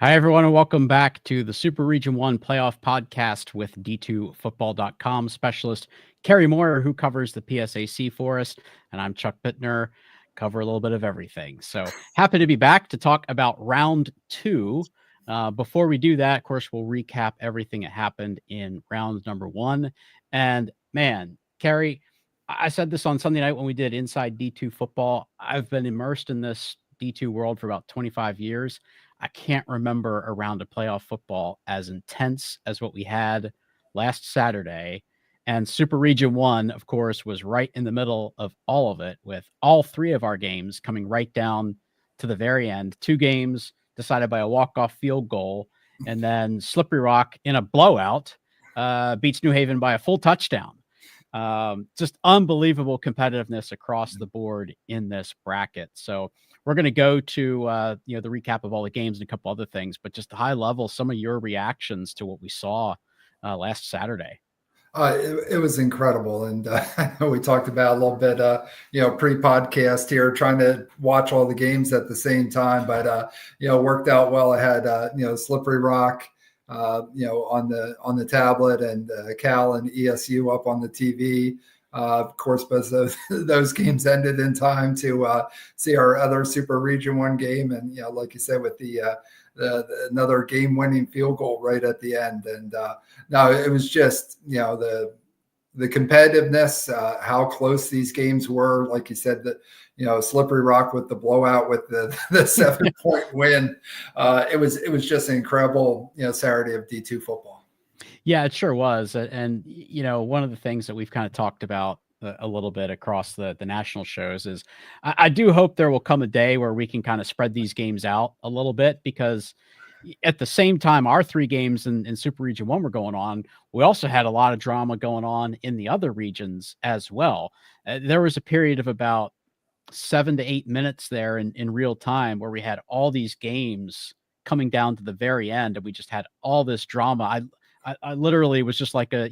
Hi, everyone, and welcome back to the Super Region 1 Playoff Podcast with D2Football.com specialist Cary Moyer, who covers the PSAC for us, and I'm Chuck Bittner, cover a little bit of everything. So happy to be back to talk about round two. Before we do that, of course, we'll recap everything that happened in round number one. And man, Cary, I said this on Sunday night when we did Inside D2 Football. I've been immersed in this D2 world for about 25 years. I can't remember a round of playoff football as intense as what we had last Saturday. And Super Region 1, of course, was right in the middle of all of it, with all three of our games coming right down to the very end. Two games decided by a walk-off field goal, and then Slippery Rock in a blowout beats New Haven by a full touchdown. Just unbelievable competitiveness across the board in this bracket. So we're going to go to the recap of all the games and a couple other things, but just high level, some of your reactions to what we saw last Saturday. It was incredible. And I know we talked about a little bit, pre-podcast here, trying to watch all the games at the same time, but, worked out well. I had, Slippery Rock, on the tablet, and Cal and ESU up on the TV. Of course, both of those games ended in time to see our other Super Region 1 game. And, like you said, with the another game-winning field goal right at the end. And no, it was just, the competitiveness, how close these games were. Like you said, that, Slippery Rock with the blowout with the 7-point win. It was just an incredible, Saturday of D2 football. Yeah, it sure was. And, one of the things that we've kind of talked about a little bit across the national shows is I do hope there will come a day where we can kind of spread these games out a little bit, because at the same time our three games in Super Region 1 were going on, we also had a lot of drama going on in the other regions as well. There was a period of about 7 to 8 minutes there in real time where we had all these games coming down to the very end, and we just had all this drama. I literally was just like a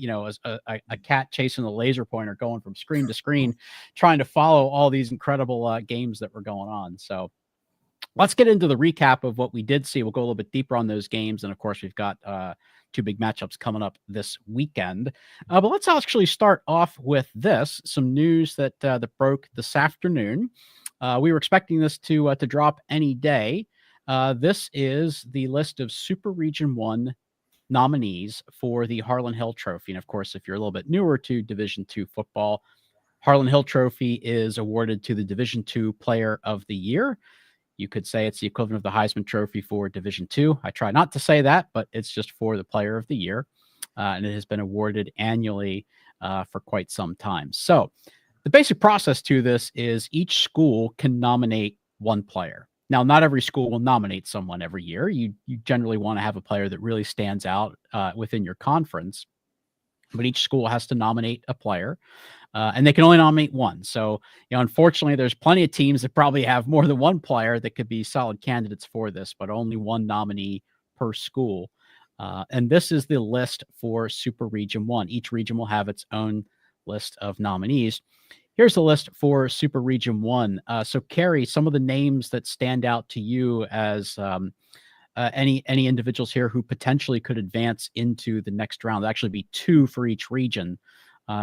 cat chasing a laser pointer, going from screen to screen, trying to follow all these incredible games that were going on. So let's get into the recap of what we did see. We'll go a little bit deeper on those games. And of course, we've got two big matchups coming up this weekend. But let's actually start off with some news that broke this afternoon. We were expecting this to drop any day. This is the list of Super Region 1 nominees for the Harlon Hill Trophy. And of course, if you're a little bit newer to Division II football, Harlon Hill Trophy is awarded to the Division II Player of the Year. You could say it's the equivalent of the Heisman Trophy for Division II. I try not to say that, but it's just for the Player of the Year. And it has been awarded annually for quite some time. So the basic process to this is each school can nominate one player. Now, not every school will nominate someone every year. You generally want to have a player that really stands out within your conference, but each school has to nominate a player, and they can only nominate one. So, unfortunately, there's plenty of teams that probably have more than one player that could be solid candidates for this, but only one nominee per school. And this is the list for Super Region 1. Each region will have its own list of nominees. Here's the list for Super Region 1. So, Cary, some of the names that stand out to you as any individuals here who potentially could advance into the next round. There'll actually be two for each region.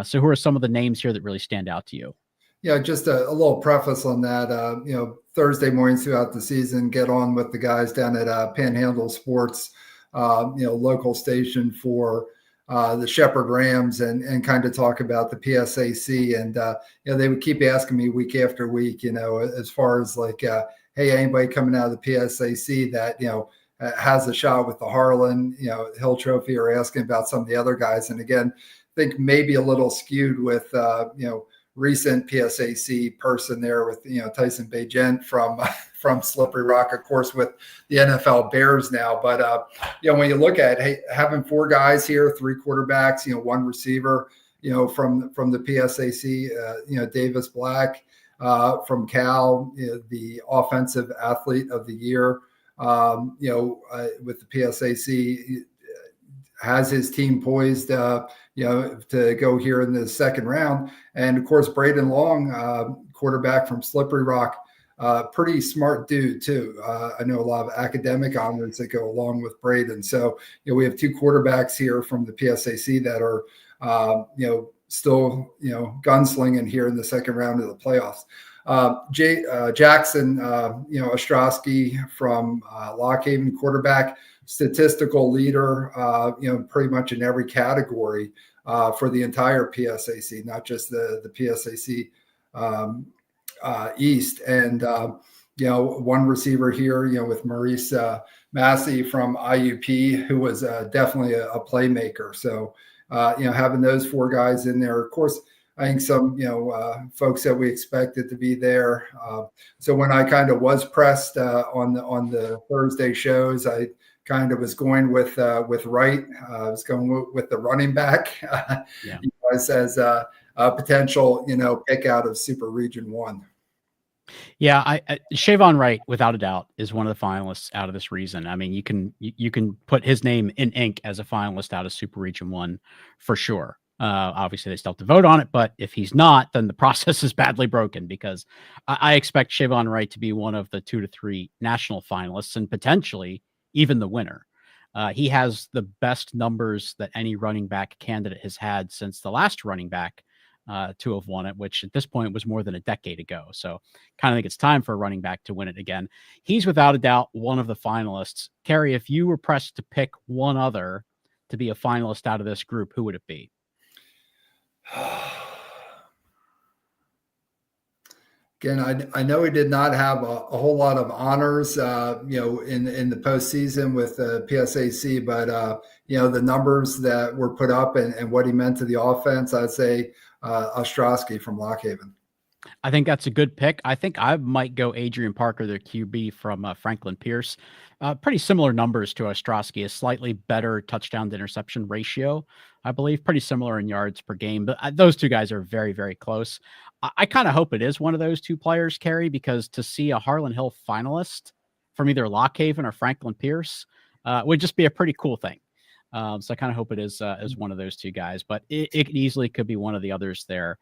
So who are some of the names here that really stand out to you? Yeah, just a little preface on that. Thursday mornings throughout the season, get on with the guys down at Panhandle Sports, local station for the Shepherd Rams, and kind of talk about the PSAC. And, they would keep asking me week after week, as far as like, hey, anybody coming out of the PSAC that, has a shot with the Harlon, Hill Trophy, or asking about some of the other guys. And again, I think maybe a little skewed with, recent PSAC person there with, Tyson Bajent from Slippery Rock, of course, with the NFL Bears now. But, when you look at, hey, having four guys here, three quarterbacks, one receiver, from the PSAC, Davis Black from Cal, the offensive athlete of the year, with the PSAC, has his team poised, to go here in the second round. And of course, Braden Long, quarterback from Slippery Rock, Pretty smart dude too. I know a lot of academic honors that go along with Braden. So, we have 2 quarterbacks here from the PSAC that are, still, gunslinging here in the second round of the playoffs. Jackson, Ostrowski from Lock Haven, quarterback, statistical leader, pretty much in every category for the entire PSAC, not just the PSAC East. And, one receiver here, with Maurice Massey from IUP, who was definitely a playmaker. So, having those 4 guys in there, of course, I think some, folks that we expected to be there. So when I kind of was pressed on the Thursday shows, I kind of was going with Wright. I was going with the running back as a potential, pick out of Super Region 1. Yeah, Shavon Wright, without a doubt, is one of the finalists out of this reason. I mean, you can put his name in ink as a finalist out of Super Region 1 for sure. Obviously, they still have to vote on it, but if he's not, then the process is badly broken, because I expect Shavon Wright to be one of the 2 to 3 national finalists and potentially even the winner. He has the best numbers that any running back candidate has had since the last running back to have won it, which at this point was more than a decade ago. So kind of think it's time for a running back to win it again. He's without a doubt one of the finalists. Cary, if you were pressed to pick one other to be a finalist out of this group, who would it be? Again, I know he did not have a whole lot of honors, in the postseason with PSAC, but the numbers that were put up and what he meant to the offense, I'd say Ostrowski from Lock Haven. I think that's a good pick. I think I might go Adrian Parker, their QB from Franklin Pierce. Pretty similar numbers to Ostrowski, a slightly better touchdown to interception ratio, I believe. Pretty similar in yards per game, but those 2 guys are very, very close. I kind of hope it is one of those 2 players, Cary, because to see a Harlan Hill finalist from either Lock Haven or Franklin Pierce would just be a pretty cool thing. So I kind of hope it is one of those 2 guys, but it easily could be one of the others there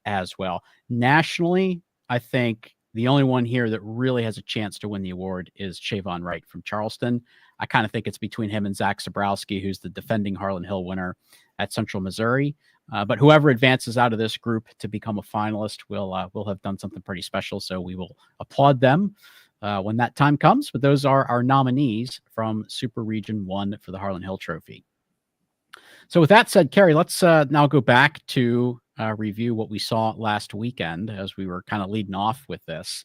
as well. Nationally, I think the only one here that really has a chance to win the award is Shavon Wright from Charleston. I kind of think it's between him and Zach Zabrowski, who's the defending Harlan Hill winner at Central Missouri. But whoever advances out of this group to become a finalist will have done something pretty special. So we will applaud them when that time comes. But those are our nominees from Super Region 1 for the Harlan Hill Trophy. So with that said, Cary, let's now go back to review what we saw last weekend as we were kind of leading off with this.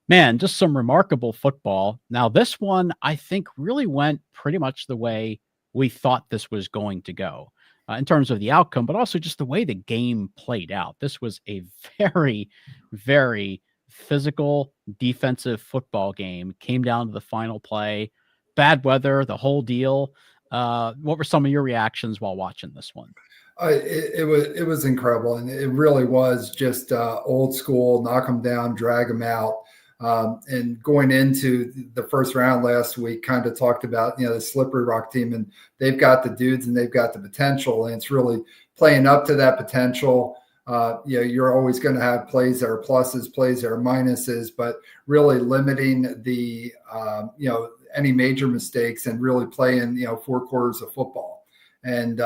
Man, just some remarkable football. Now, this one, I think, really went pretty much the way we thought this was going to go in terms of the outcome, but also just the way the game played out. This was a very, very physical defensive football game. Came down to the final play, bad weather, the whole deal. What were some of your reactions while watching this one? It was incredible, and it really was just old school, knock them down, drag them out. And going into the first round last week, kind of talked about the Slippery Rock team, and they've got the dudes and they've got the potential, and it's really playing up to that potential. You're always going to have plays that are pluses, plays that are minuses, but really limiting the any major mistakes and really playing 4 quarters of football. And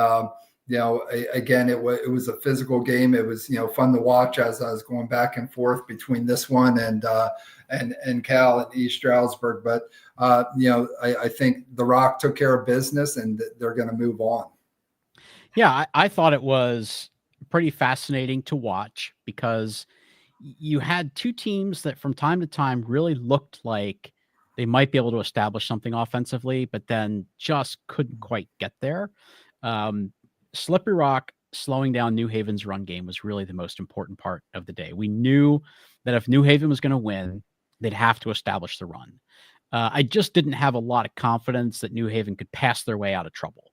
again, it was a physical game. It was fun to watch as I was going back and forth between this one and Cal and East Stroudsburg. But I think the Rock took care of business, and they're going to move on. Yeah, I thought it was pretty fascinating to watch because you had 2 teams that from time to time really looked like they might be able to establish something offensively, but then just couldn't quite get there. Slippery Rock slowing down New Haven's run game was really the most important part of the day. We knew that if New Haven was going to win, they'd have to establish the run. I just didn't have a lot of confidence that New Haven could pass their way out of trouble.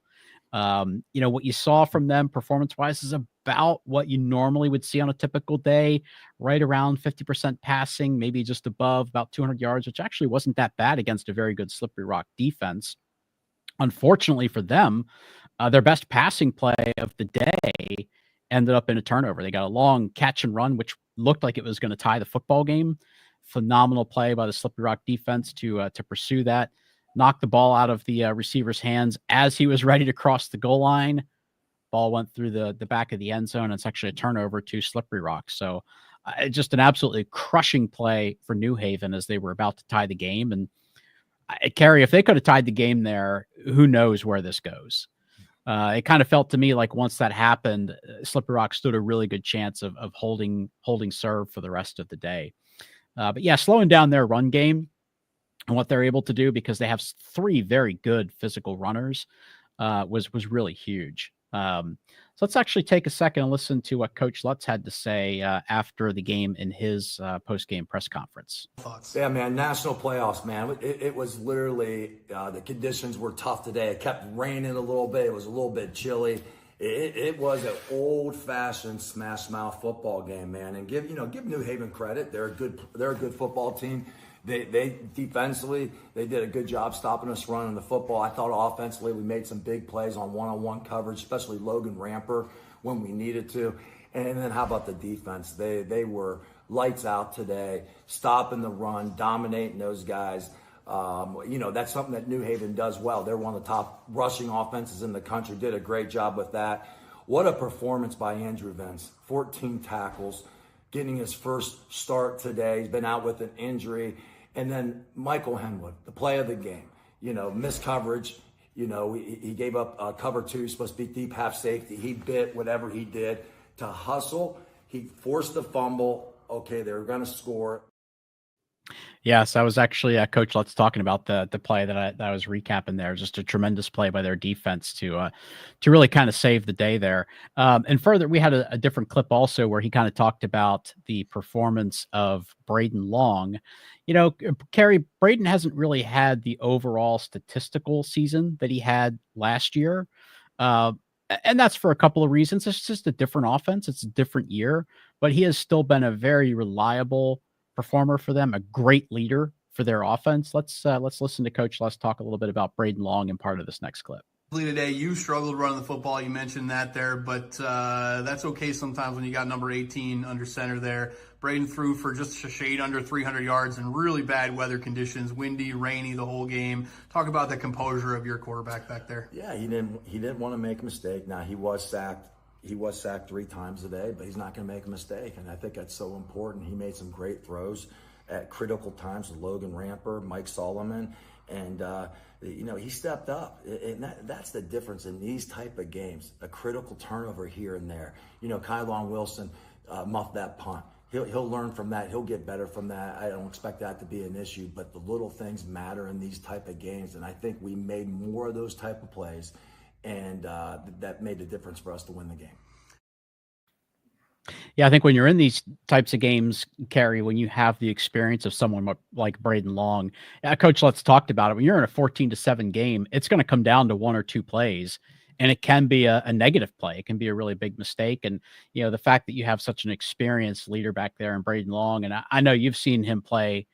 What you saw from them performance-wise is about what you normally would see on a typical day, right around 50% passing, maybe just above about 200 yards, which actually wasn't that bad against a very good Slippery Rock defense. Unfortunately for them, their best passing play of the day ended up in a turnover. They got a long catch and run, which looked like it was going to tie the football game. phenomenal play by the Slippery Rock defense to pursue that, knock the ball out of the receiver's hands as he was ready to cross the goal line. Ball went through the back of the end zone. It's actually a turnover to Slippery Rock. So just an absolutely crushing play for New Haven as they were about to tie the game. And Cary, if they could have tied the game there, who knows where this goes? It kind of felt to me like once that happened, Slippery Rock stood a really good chance of holding serve for the rest of the day. But yeah, slowing down their run game and what they're able to do, because they have 3 very good physical runners, was really huge. So let's actually take a second and listen to what Coach Lutz had to say after the game in his post-game press conference. Yeah, man, national playoffs, man. It was literally, the conditions were tough today. It kept raining a little bit. It was a little bit chilly. It was an old-fashioned smash mouth football game, man. And give New Haven credit. They're a good football team. They defensively, they did a good job stopping us running the football. I thought offensively we made some big plays on one-on-one coverage, especially Logan Ramper when we needed to. And then how about the defense? They were lights out today, stopping the run, dominating those guys. That's something that New Haven does well. They're one of the top rushing offenses in the country, did a great job with that. What a performance by Andrew Vince, 14 tackles, getting his first start today. He's been out with an injury. And then Michael Henwood, the play of the game, missed coverage. He gave up cover 2, supposed to be deep half safety. He bit whatever he did to hustle. He forced the fumble. Okay, they were going to score. Yes, I was actually Coach Lutz talking about the play that I was recapping there. Just a tremendous play by their defense to really kind of save the day there. And further, we had a different clip also where he kind of talked about the performance of Braden Long. Cary, Braden hasn't really had the overall statistical season that he had last year. And that's for a couple of reasons. It's just a different offense. It's a different year, but he has still been a very reliable performer for them, a great leader for their offense. Let's listen to Coach Lutz talk a little bit about Braden Long in part of this next clip. Today, you struggled running the football. You mentioned that there, but that's okay sometimes when you got number 18 under center there. Braden threw for just a shade under 300 yards in really bad weather conditions, windy, rainy the whole game. Talk about the composure of your quarterback back there. Yeah, he didn't want to make a mistake. Now, he was sacked. He was sacked 3 times today, but he's not going to make a mistake, and I think that's so important. He made some great throws at critical times with Logan Ramper, Mike Solomon, and he stepped up. And that's the difference in these type of games, a critical turnover here and there. Kylon Wilson muffed that punt. He'll learn from that. He'll get better from that. I don't expect that to be an issue, but the little things matter in these type of games, and I think we made more of those type of plays, and that made the difference for us to win the game. Yeah, I think when you're in these types of games, Cary, when you have the experience of someone like Braden Long, Coach Lutz talked about it. When you're in a 14-7 game, it's going to come down to 1 or 2 plays, and it can be a negative play. It can be a really big mistake. And, the fact that you have such an experienced leader back there in Braden Long, and I know you've seen him play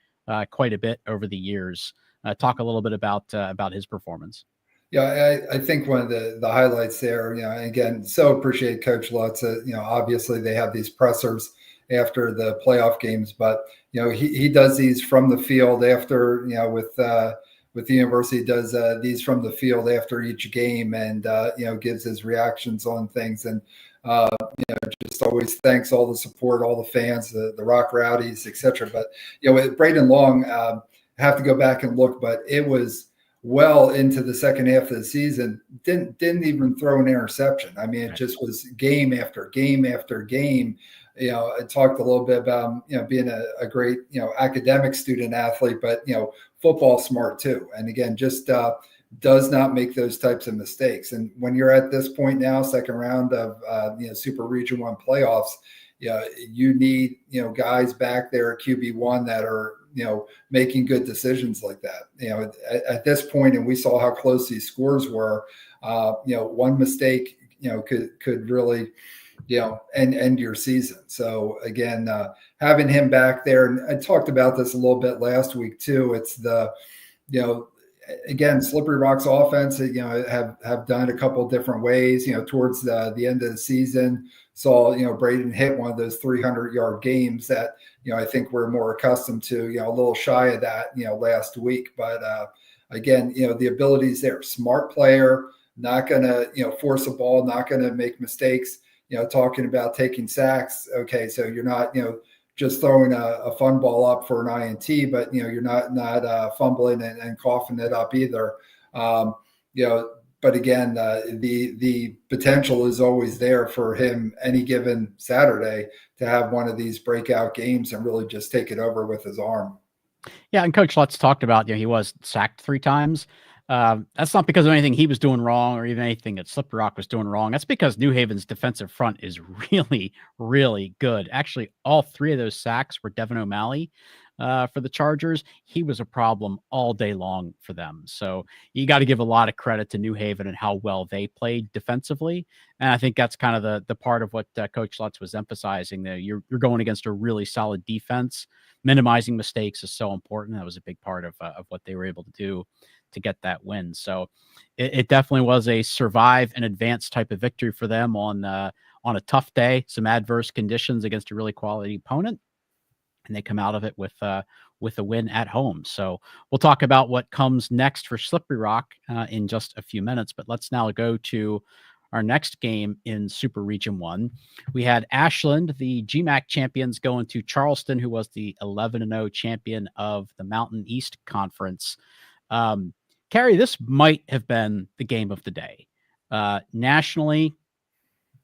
quite a bit over the years. Talk a little bit about his performance. Yeah, I think one of the highlights there, again, so appreciate Coach Lutz. Obviously they have these pressers after the playoff games, but he does these from the field after, with the university, does these from the field after each game, and gives his reactions on things, and just always thanks all the support, all the fans, the Rock Rowdies, etc. But with Braden Long, I have to go back and look, but it was well into the second half of the season, didn't even throw an interception. I mean, it just was game after game after game. I talked a little bit about, being a great, academic student athlete, but, football smart too. And again, just does not make those types of mistakes. And when you're at this point now, second round of, Super Region 1 playoffs, you need, guys back there at QB1 that are, making good decisions like that. At this point, and we saw how close these scores were, one mistake, could really, end your season. So again, having him back there, and I talked about this a little bit last week too. It's the, again, Slippery Rock's offense, have done it a couple of different ways. Towards the end of the season, saw Braden hit one of those 300-yard games that I think we're more accustomed to. A little shy of that last week, but again, the ability's there. Smart player, not gonna force a ball, not gonna make mistakes. Talking about taking sacks. Okay, so you're not just throwing a fun ball up for an INT, but you're not fumbling and coughing it up either. But again, the potential is always there for him any given Saturday to have one of these breakout games and really just take it over with his arm. Yeah, and Coach Lutz talked about, he was sacked 3 times. That's not because of anything he was doing wrong or even anything that Slippery Rock was doing wrong. That's because New Haven's defensive front is really, really good. Actually, all 3 of those sacks were Devin O'Malley for the Chargers. He was a problem all day long for them. So you got to give a lot of credit to New Haven and how well they played defensively. And I think that's kind of the part of what Coach Lutz was emphasizing there. You're going against a really solid defense. Minimizing mistakes is so important. That was a big part of what they were able to do to get that win. So it definitely was a survive and advance type of victory for them on a tough day, some adverse conditions against a really quality opponent. And they come out of it with a win at home. So we'll talk about what comes next for Slippery Rock in just a few minutes. But let's now go to our next game in Super Region 1. We had Ashland, the GMAC champions, going to Charleston, who was the 11-0 champion of the Mountain East Conference. Cary, this might have been the game of the day. Nationally,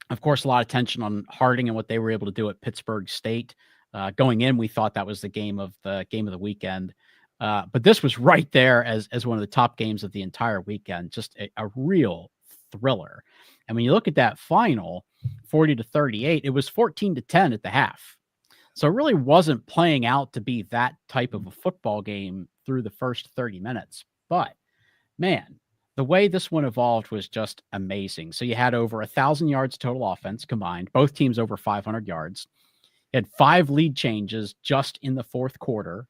of course, a lot of attention on Harding and what they were able to do at Pittsburgh State. Going in, we thought that was the game of the weekend. But this was right there as one of the top games of the entire weekend. Just a real thriller. And when you look at that final, 40-38, it was 14-10 at the half. So it really wasn't playing out to be that type of a football game through the first 30 minutes. But man, the way this one evolved was just amazing. So you had over 1,000 yards total offense combined, both teams over 500 yards. You had 5 lead changes just in the fourth quarter,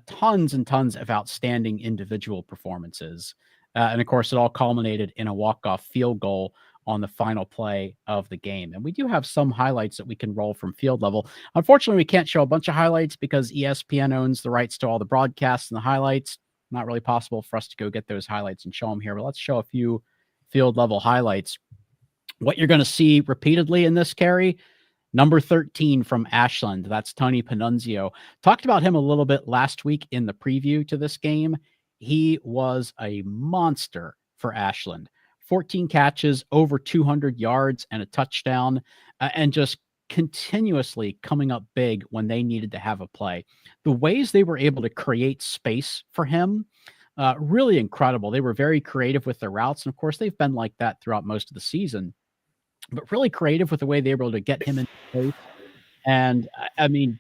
tons and tons of outstanding individual performances. And of course, it all culminated in a walk-off field goal on the final play of the game. And we do have some highlights that we can roll from field level. Unfortunately, we can't show a bunch of highlights because ESPN owns the rights to all the broadcasts and the highlights. Not really possible for us to go get those highlights and show them here, but let's show a few field level highlights. What you're going to see repeatedly in this, Cary, number 13 from Ashland. That's Tony Panunzio. Talked about him a little bit last week in the preview to this game. He was a monster for Ashland. 14 catches, over 200 yards and a touchdown, and just continuously coming up big when they needed to have a play. The ways they were able to create space for him, really incredible. They were very creative with their routes. And of course, they've been like that throughout most of the season, but really creative with the way they were able to get him in place. And I mean,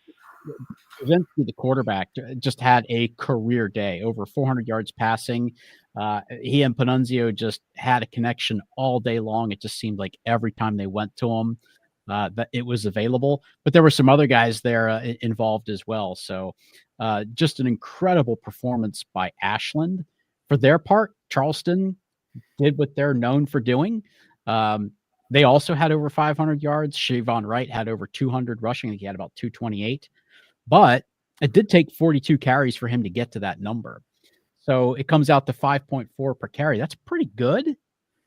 Eventually, the quarterback just had a career day, over 400 yards passing. He and Panunzio just had a connection all day long. It just seemed like every time they went to him, that it was available. But there were some other guys there involved as well. So just an incredible performance by Ashland. For their part, Charleston did what they're known for doing. They also had over 500 yards. Shavon Wright had over 200 rushing. I think he had about 228. But it did take 42 carries for him to get to that number. So it comes out to 5.4 per carry. That's pretty good.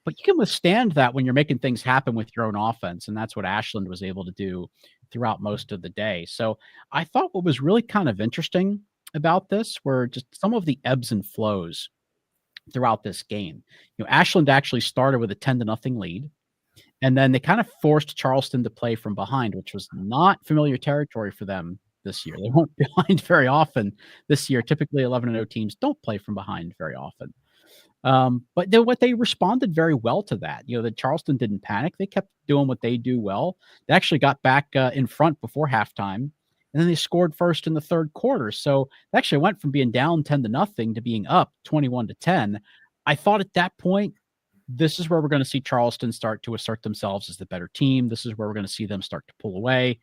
But you can withstand that when you're making things happen with your own offense. And that's what Ashland was able to do throughout most of the day. So I thought what was really kind of interesting about this were just some of the ebbs and flows throughout this game. You know, Ashland actually started with a 10-0 lead. And then they kind of forced Charleston to play from behind, which was not familiar territory for them this year. They weren't behind very often this year. Typically 11-0 teams don't play from behind very often. But they responded very well to that. You know, that Charleston didn't panic. They kept doing what they do well. They actually got back in front before halftime, and then they scored first in the third quarter. So they actually went from being down 10-0 to being up 21-10. I thought at that point, this is where we're going to see Charleston start to assert themselves as the better team. This is where we're going to see them start to pull away,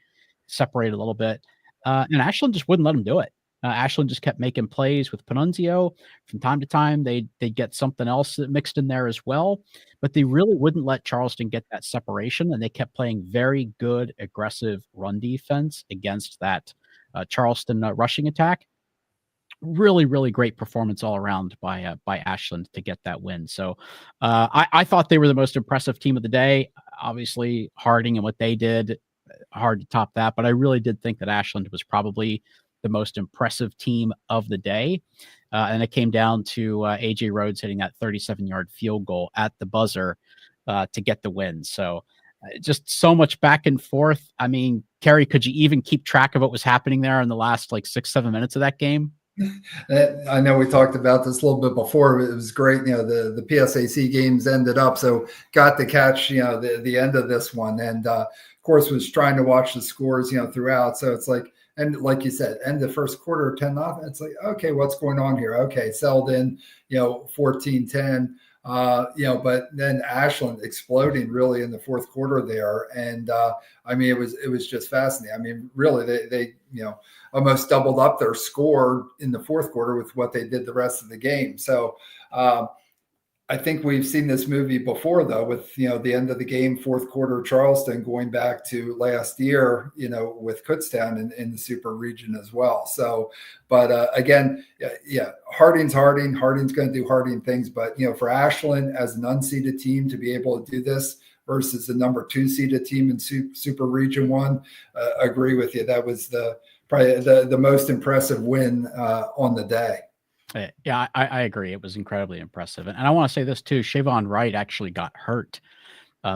separate a little bit. And Ashland just wouldn't let them do it. Ashland just kept making plays with Panunzio. From time to time, they'd get something else mixed in there as well. But they really wouldn't let Charleston get that separation, and they kept playing very good, aggressive run defense against that Charleston rushing attack. Really, really great performance all around by Ashland to get that win. So I thought they were the most impressive team of the day. Obviously, Harding and what they did, hard to top that. But I really did think that Ashland was probably the most impressive team of the day. And it came down to AJ Rhodes hitting that 37-yard field goal at the buzzer to get the win. So just so much back and forth. I mean, Cary, could you even keep track of what was happening there in the last like 6-7 minutes of that game? I know we talked about this a little bit before. It was great. The PSAC games ended up, so got to catch, the end of this one. And of course was trying to watch the scores, throughout. So it's like, and like you said, end the first quarter 10-0. It's like, okay, what's going on here? Okay. Selden, 14-10. But then Ashland exploding really in the fourth quarter there. And it was just fascinating. I mean, really they almost doubled up their score in the fourth quarter with what they did the rest of the game. So I think we've seen this movie before, though, with, the end of the game, fourth quarter, Charleston going back to last year, with Kutztown in the super region as well. So, but again, Harding's Harding. Harding's going to do Harding things. But, for Ashland as an unseeded team to be able to do this versus the number 2 seeded team in super region 1, agree with you. That was probably the most impressive win on the day. Yeah, I agree. It was incredibly impressive. And I want to say this too. Shavon Wright actually got hurt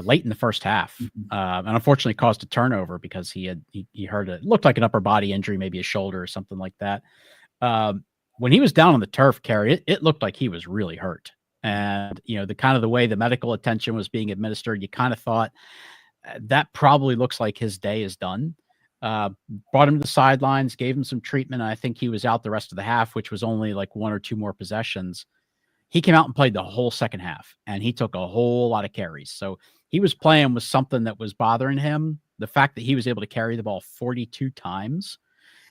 late in the first half, and unfortunately caused a turnover because he hurt it. Looked like an upper body injury, maybe a shoulder or something like that. When he was down on the turf, Cary, it looked like he was really hurt. And, the way the medical attention was being administered, you kind of thought that probably looks like his day is done. Brought him to the sidelines, gave him some treatment. And I think he was out the rest of the half, which was only like 1 or 2 more possessions. He came out and played the whole second half, and he took a whole lot of carries. So he was playing with something that was bothering him. The fact that he was able to carry the ball 42 times.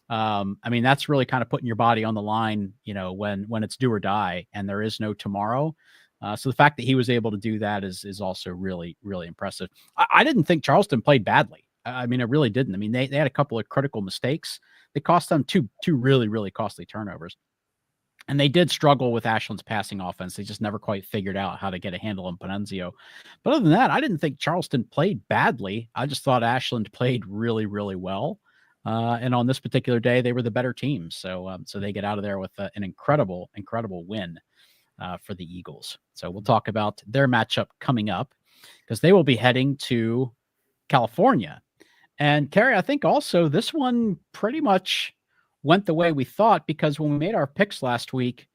That's really kind of putting your body on the line, when it's do or die and there is no tomorrow. So the fact that he was able to do that is also really, really impressive. I didn't think Charleston played badly. I really didn't. They had a couple of critical mistakes. They cost them two really, really costly turnovers. And they did struggle with Ashland's passing offense. They just never quite figured out how to get a handle on Panunzio. But other than that, I didn't think Charleston played badly. I just thought Ashland played really, really well. And on this particular day, they were the better team. So they get out of there with an incredible, incredible win for the Eagles. So we'll talk about their matchup coming up because they will be heading to California. And Cary, I think also this one pretty much went the way we thought, because when we made our picks last week,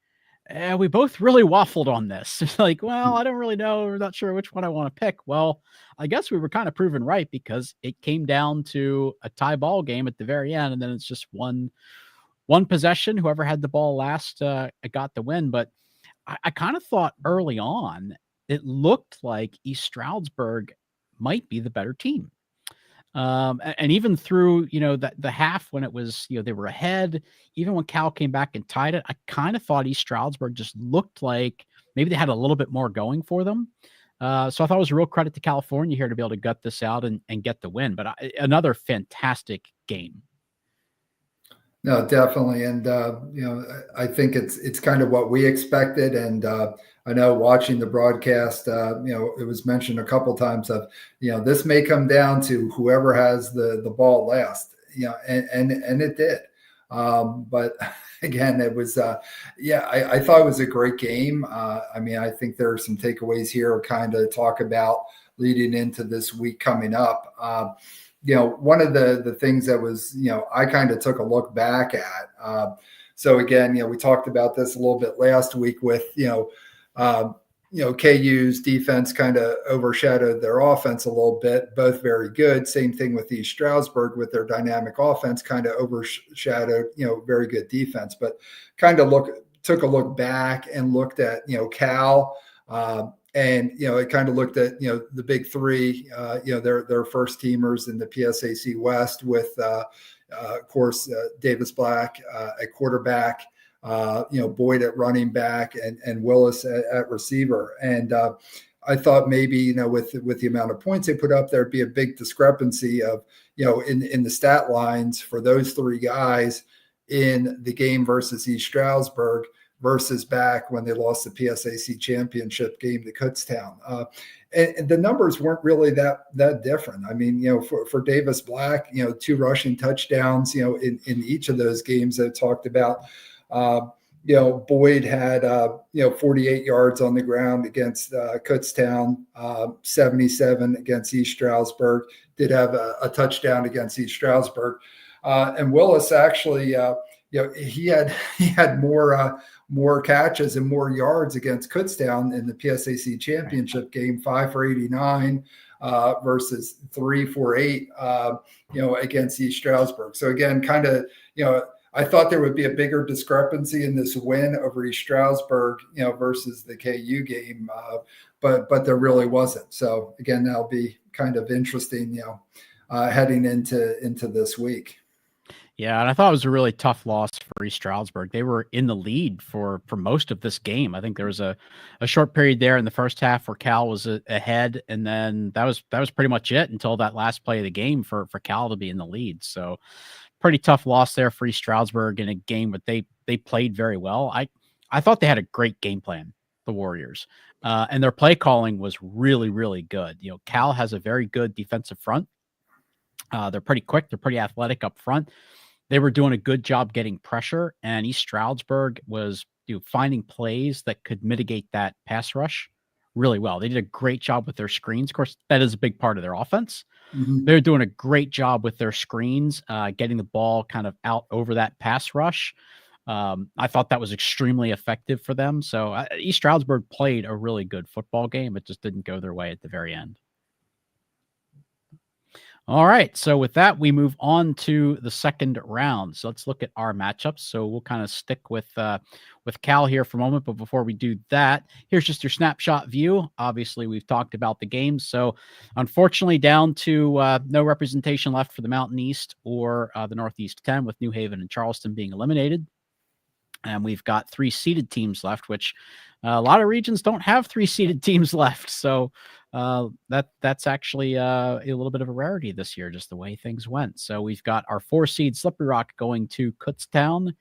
we both really waffled on this. It's like, well, I don't really know. We're not sure which one I want to pick. Well, I guess we were kind of proven right, because it came down to a tie ball game at the very end. And then it's just one possession. Whoever had the ball last got the win. But I kind of thought early on, it looked like East Stroudsburg might be the better team. And even through, the half when it was, they were ahead, even when Cal came back and tied it, I kind of thought East Stroudsburg just looked like maybe they had a little bit more going for them. So I thought it was a real credit to California here to be able to gut this out and get the win. But another fantastic game. No, definitely. And, I think it's kind of what we expected. And I know watching the broadcast, it was mentioned a couple of times of, this may come down to whoever has the ball last, and it did. But again, it was, I thought it was a great game. I think there are some takeaways here kind of talk about leading into this week coming up. One of the things that was, I kind of took a look back at. So again, we talked about this a little bit last week with, KU's defense kind of overshadowed their offense a little bit, both very good. Same thing with East Stroudsburg with their dynamic offense kind of overshadowed, very good defense, but kind of took a look back and looked at, Cal, and, it kind of looked at, the big three, their first teamers in the PSAC West with, Of course, Davis Black at quarterback, Boyd at running back, and Willis at receiver. And I thought maybe, with the amount of points they put up, there'd be a big discrepancy of, in the stat lines for those three guys in the game versus East Stroudsburg versus back when they lost the PSAC championship game to Kutztown. And the numbers weren't really that different. I mean, for Davis Black, 2 rushing touchdowns, in each of those games that I talked about. Boyd had, 48 yards on the ground against Kutztown, 77 against East Stroudsburg, did have a touchdown against East Stroudsburg. And Willis actually, he had more catches and more yards against Kutztown in the PSAC championship game, 5 for 89 versus 3 for 8, against East Stroudsburg. So again, kind of, I thought there would be a bigger discrepancy in this win over East Stroudsburg, versus the KU game, but there really wasn't. So again, that'll be kind of interesting, heading into this week. Yeah, and I thought it was a really tough loss for East Stroudsburg. They were in the lead for most of this game. I think there was a short period there in the first half where Cal was ahead, and then that was pretty much it until that last play of the game for Cal to be in the lead. So pretty tough loss there for East Stroudsburg in a game, but they played very well. I thought they had a great game plan, the Warriors, and their play calling was really, really good. Cal has a very good defensive front. They're pretty quick. They're pretty athletic up front. They were doing a good job getting pressure, and East Stroudsburg was finding plays that could mitigate that pass rush really well. They did a great job with their screens. Of course, that is a big part of their offense. Mm-hmm. They're doing a great job with their screens, getting the ball kind of out over that pass rush. I thought that was extremely effective for them. So East Stroudsburg played a really good football game. It just didn't go their way at the very end. All right, so with that, we move on to the second round. So let's look at our matchups. So we'll kind of stick with Cal here for a moment, but before we do that, here's just your snapshot view. Obviously, we've talked about the games. So unfortunately, down to no representation left for the Mountain East or the Northeast 10, with New Haven and Charleston being eliminated. And we've got 3 seeded teams left, which a lot of regions don't have 3 seeded teams left. So that's actually a little bit of a rarity this year, just the way things went. So we've got our 4 seed Slippery Rock going to Kutztown,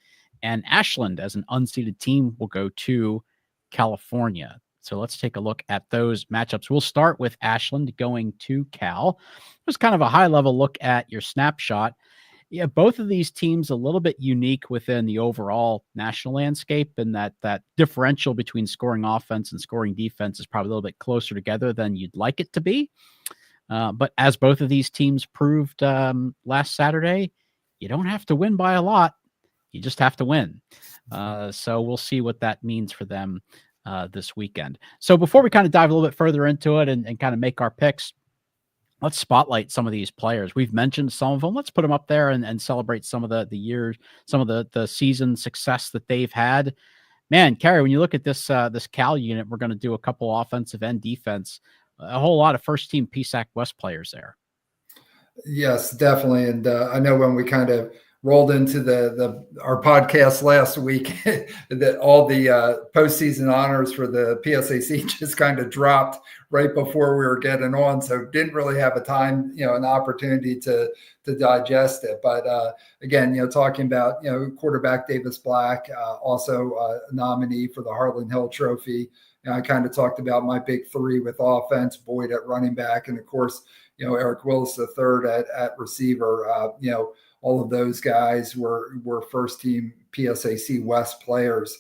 and Ashland as an unseeded team will go to California. So let's take a look at those matchups. We'll start with Ashland going to Cal. It was kind of a high level look at your snapshot. Yeah, both of these teams a little bit unique within the overall national landscape, and that differential between scoring offense and scoring defense is probably a little bit closer together than you'd like it to be. But as both of these teams proved last Saturday, you don't have to win by a lot. You just have to win. So we'll see what that means for them this weekend. So before we kind of dive a little bit further into it and kind of make our picks, let's spotlight some of these players. We've mentioned some of them. Let's put them up there and celebrate some of the years, some of the season success that they've had. Man, Cary, when you look at this Cal unit, we're going to do a couple offensive and defense, a whole lot of first team PSAC West players there. Yes, definitely. And I know when we kind of rolled into our podcast last week that all the postseason honors for the PSAC just kind of dropped right before we were getting on. So didn't really have a time, an opportunity to digest it. But again, talking about, quarterback Davis Black, also a nominee for the Harlon Hill Trophy. I kind of talked about my big 3 with offense, Boyd at running back, and of course, Eric Willis III at receiver. All of those guys were first team PSAC West players.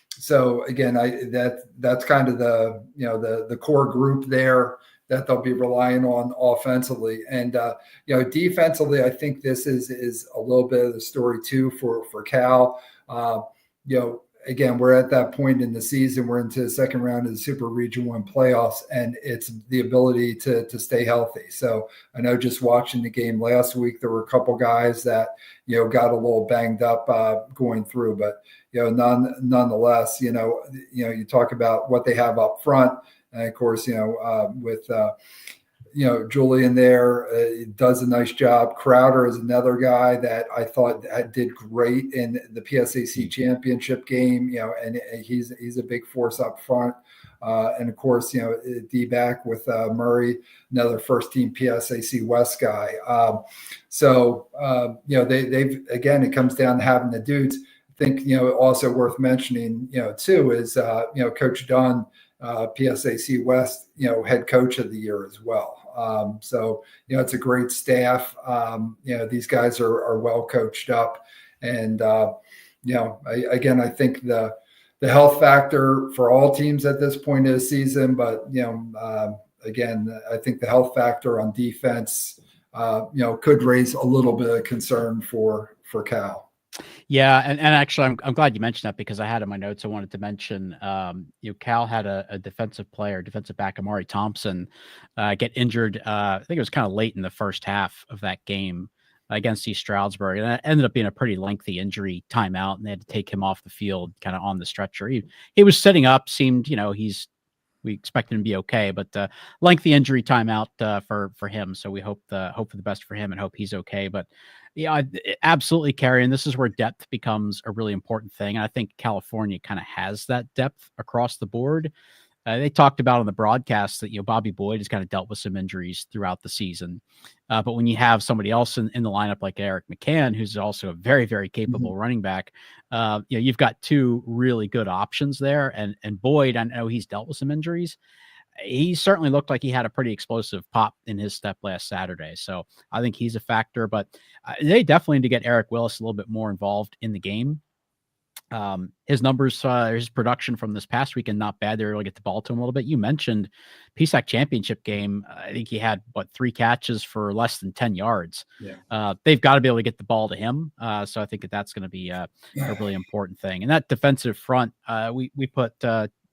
So again, that's kind of the core group there that they'll be relying on offensively. And defensively, I think this is a little bit of the story too for Cal. Again, we're at that point in the season. We're into the second round of the Super Region 1 playoffs, and it's the ability to stay healthy. So I know just watching the game last week, there were a couple guys that, got a little banged up going through, but, nonetheless, you talk about what they have up front. And of course, with Julian there does a nice job. Crowder is another guy that I thought did great in the PSAC championship game, and he's a big force up front. And of course, D-back with Murray, another first team PSAC West guy. They've, again, it comes down to having the dudes. I think, also worth mentioning, too, is, Coach Dunn, PSAC West, head coach of the year as well. It's a great staff. These guys are well coached up, and I think the health factor for all teams at this point of the season, but again, I think the health factor on defense, could raise a little bit of concern for Cal. Yeah, and actually, I'm glad you mentioned that, because I had in my notes, I wanted to mention, Cal had a defensive back, Amari Thompson, get injured. I think it was kind of late in the first half of that game against East Stroudsburg, and it ended up being a pretty lengthy injury timeout, and they had to take him off the field kind of on the stretcher. He was sitting up, seemed, we expected him to be okay, but lengthy injury timeout for him. So we hope for the best for him and hope he's okay. But yeah, absolutely, Cary. And this is where depth becomes a really important thing. And I think California kind of has that depth across the board. They talked about on the broadcast that, Bobby Boyd has kind of dealt with some injuries throughout the season. But when you have somebody else in the lineup like Eric McCann, who's also a very, very capable running back, you've got two really good options there. And Boyd, I know he's dealt with some injuries. He certainly looked like he had a pretty explosive pop in his step last Saturday. So I think he's a factor, but they definitely need to get Eric Willis a little bit more involved in the game. His numbers, his production from this past weekend, not bad. They were able to get the ball to him a little bit. You mentioned PSAC championship game. I think he had 3 catches for less than 10 yards. Yeah. They've got to be able to get the ball to him. So I think that's going to be a really important thing. And that defensive front, we put,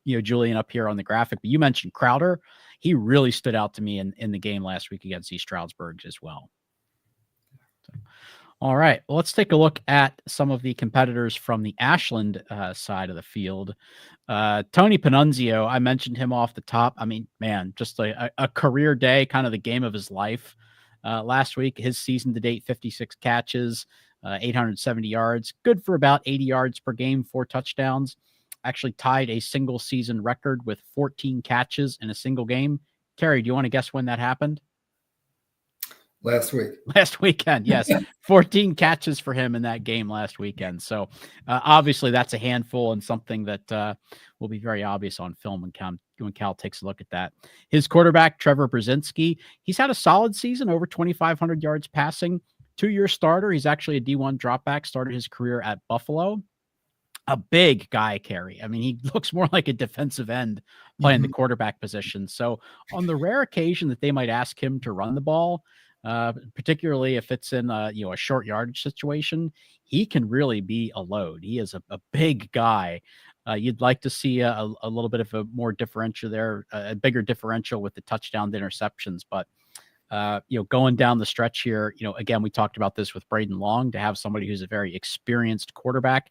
Julian up here on the graphic, but you mentioned Crowder. He really stood out to me in the game last week against East Stroudsburg as well. All right, well, let's take a look at some of the competitors from the Ashland side of the field. Tony Panunzio, I mentioned him off the top. I mean, man, just a career day, kind of the game of his life. Last week, his season to date, 56 catches, 870 yards, good for about 80 yards per game, 4 touchdowns. Actually tied a single season record with 14 catches in a single game. Cary, do you want to guess when that happened? Last weekend, yes. 14 catches for him in that game last weekend. So obviously that's a handful and something that will be very obvious on film when Cal takes a look at that. His quarterback, Trevor Brzezinski, he's had a solid season, over 2,500 yards passing, 2-year starter. He's actually a D1 dropback, started his career at Buffalo. A big guy, Cary. I mean, he looks more like a defensive end playing the quarterback position. So on the rare occasion that they might ask him to run the ball, particularly if it's in a short yardage situation, he can really be a load. He is a big guy. You'd like to see a little bit of a more differential there, a bigger differential with the touchdown to interceptions. But going down the stretch here, again, we talked about this with Braden Long, to have somebody who's a very experienced quarterback.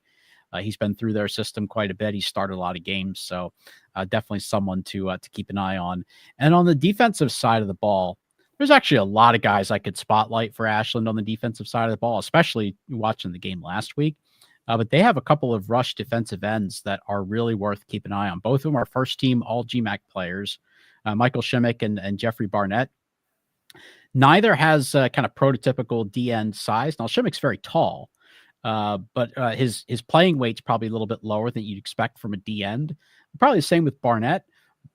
He's been through their system quite a bit. He started a lot of games, so definitely someone to keep an eye on. And on the defensive side of the ball, there's actually a lot of guys I could spotlight for Ashland on the defensive side of the ball, especially watching the game last week. But they have a couple of rush defensive ends that are really worth keeping an eye on. Both of them are first-team All-GMAC players, Michael Shimmick and Jeffrey Barnett. Neither has kind of prototypical D-end size. Now, Shimmick's very tall, but his playing weight's probably a little bit lower than you'd expect from a D-end. Probably the same with Barnett.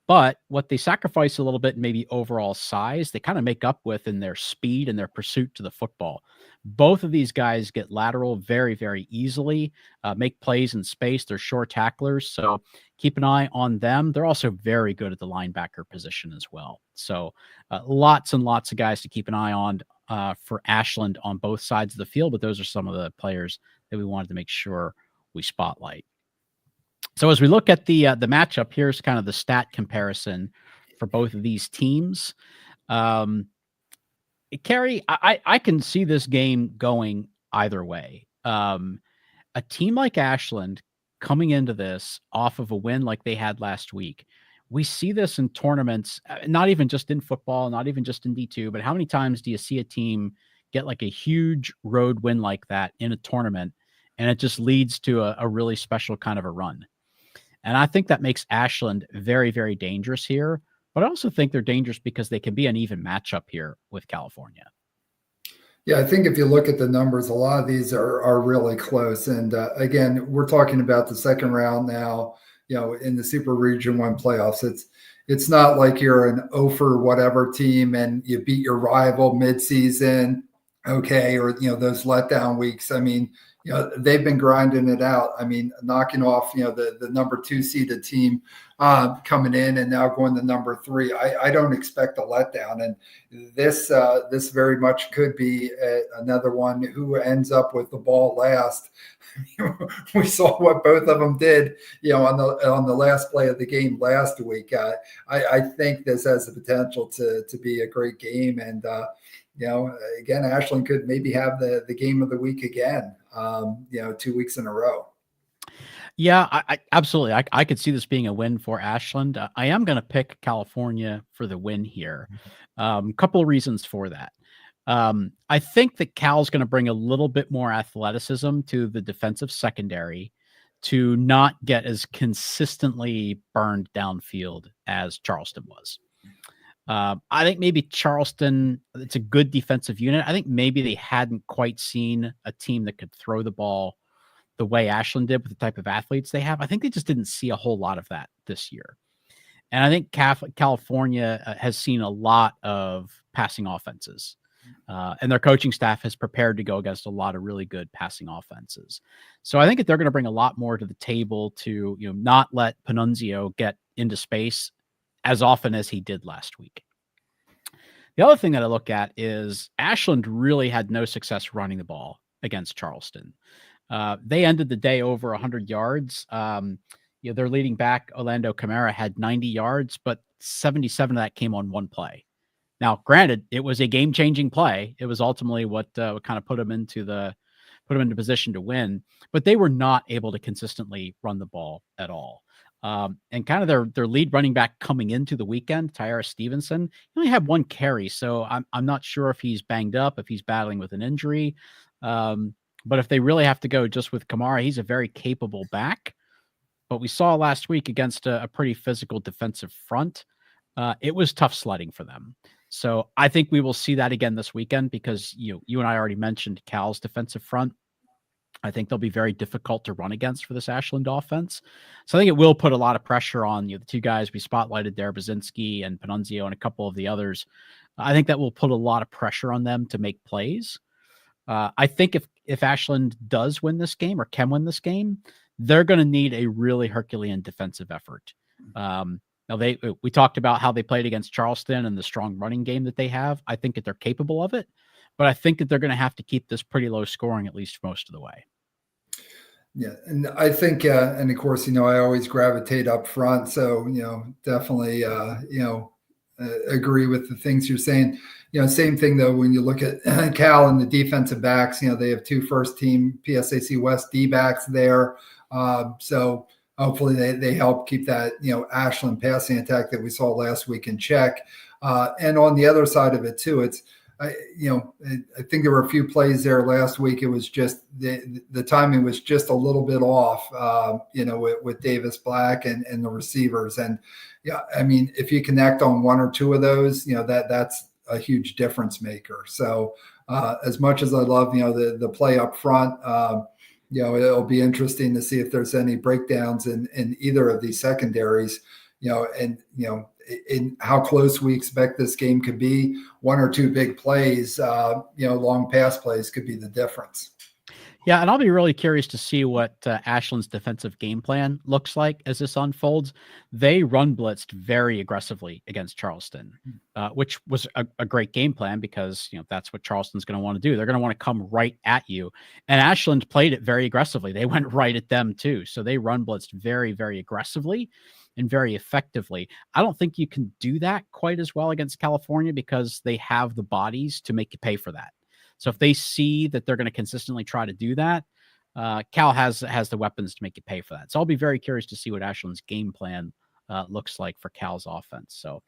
But what they sacrifice a little bit, maybe overall size, they kind of make up with in their speed and their pursuit to the football. Both of these guys get lateral very, very easily, make plays in space. They're short tacklers, so keep an eye on them. They're also very good at the linebacker position as well. So lots and lots of guys to keep an eye on for Ashland on both sides of the field, but those are some of the players that we wanted to make sure we spotlight. So as we look at the matchup, here's kind of the stat comparison for both of these teams. Cary, I can see this game going either way. A team like Ashland coming into this off of a win like they had last week, we see this in tournaments, not even just in football, not even just in D2, but how many times do you see a team get like a huge road win like that in a tournament, and it just leads to a really special kind of a run? And I think that makes Ashland very, very dangerous here. But I also think they're dangerous because they can be an even matchup here with California. Yeah, I think if you look at the numbers, a lot of these are really close. And again, we're talking about the second round now, in the Super Region 1 playoffs. It's not like you're an 0 for whatever team and you beat your rival midseason, okay, or those letdown weeks. I mean, they've been grinding it out. I mean, knocking off the number 2 seeded team coming in and now going to number 3. I don't expect a letdown, and this very much could be another one who ends up with the ball last. We saw what both of them did, on the last play of the game last week. I think this has the potential to be a great game, and again, Ashland could maybe have the game of the week again, 2 weeks in a row. Yeah, I absolutely. I could see this being a win for Ashland. I am going to pick California for the win here. Couple of reasons for that. I think that Cal's going to bring a little bit more athleticism to the defensive secondary to not get as consistently burned downfield as Charleston was. I think maybe Charleston, it's a good defensive unit. I think maybe they hadn't quite seen a team that could throw the ball the way Ashland did with the type of athletes they have. I think they just didn't see a whole lot of that this year. And I think California has seen a lot of passing offenses. And their coaching staff has prepared to go against a lot of really good passing offenses. So I think that they're going to bring a lot more to the table to, not let Panunzio get into space as often as he did last week. The other thing that I look at is Ashland really had no success running the ball against Charleston. They ended the day over 100 yards. Their leading back, Orlando Camara, had 90 yards, but 77 of that came on one play. Now, granted, it was a game-changing play. It was ultimately what kind of put them into position to win, but they were not able to consistently run the ball at all. And kind of their lead running back coming into the weekend, Tyra Stevenson, he only had 1 carry, so I'm not sure if he's banged up, if he's battling with an injury. But if they really have to go just with Kamara, he's a very capable back. But we saw last week against a pretty physical defensive front, it was tough sledding for them. So I think we will see that again this weekend because you and I already mentioned Cal's defensive front. I think they'll be very difficult to run against for this Ashland offense. So I think it will put a lot of pressure on the 2 guys we spotlighted there, Baczynski and Panunzio, and a couple of the others. I think that will put a lot of pressure on them to make plays. I think if Ashland does win this game or can win this game, they're going to need a really Herculean defensive effort. Now we talked about how they played against Charleston and the strong running game that they have. I think that they're capable of it, but I think that they're going to have to keep this pretty low scoring at least most of the way. Yeah, and I think, and of course, I always gravitate up front, so definitely, agree with the things you're saying. Same thing though when you look at Cal and the defensive backs. They have 2 first-team PSAC West D backs there, so hopefully they help keep that Ashland passing attack that we saw last week in check. And on the other side of it too, I think there were a few plays there last week. It was just the timing was just a little bit off, with Davis Black and the receivers. And I mean, if you connect on 1 or 2 of those, that's a huge difference maker. So as much as I love, the play up front, it'll be interesting to see if there's any breakdowns in either of these secondaries, in how close we expect this game could be. 1 or 2 big plays, long pass plays could be the difference. Yeah, and I'll be really curious to see what Ashland's defensive game plan looks like as this unfolds. They run blitzed very aggressively against Charleston, which was a great game plan because that's what Charleston's going to want to do. They're going to want to come right at you, and Ashland played it very aggressively. They went right at them too, so they run blitzed very, very aggressively and very effectively. I don't think you can do that quite as well against California because they have the bodies to make you pay for that. So if they see that they're going to consistently try to do that, Cal has the weapons to make you pay for that. So I'll be very curious to see what Ashland's game plan looks like for Cal's offense. So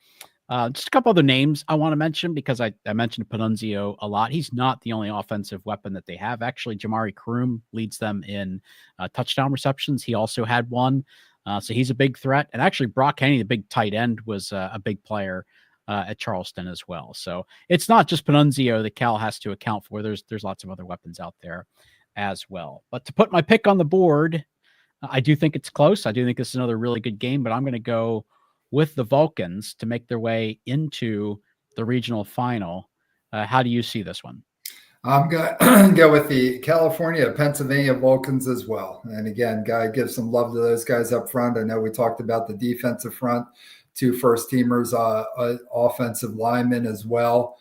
just a couple other names I want to mention because I mentioned Panunzio a lot. He's not the only offensive weapon that they have. Actually, Jamari Kroom leads them in touchdown receptions. He also had one. So he's a big threat. And actually, Brock Henny, the big tight end, was a big player at Charleston as well. So it's not just Panunzio that Cal has to account for. There's lots of other weapons out there as well. But to put my pick on the board, I do think it's close. I do think this is another really good game, but I'm going to go with the Vulcans to make their way into the regional final. How do you see this one? I'm going to go with the Pennsylvania Vulcans as well. And again, Guy, give some love to those guys up front. I know we talked about the defensive front, 2 first-teamers, offensive linemen as well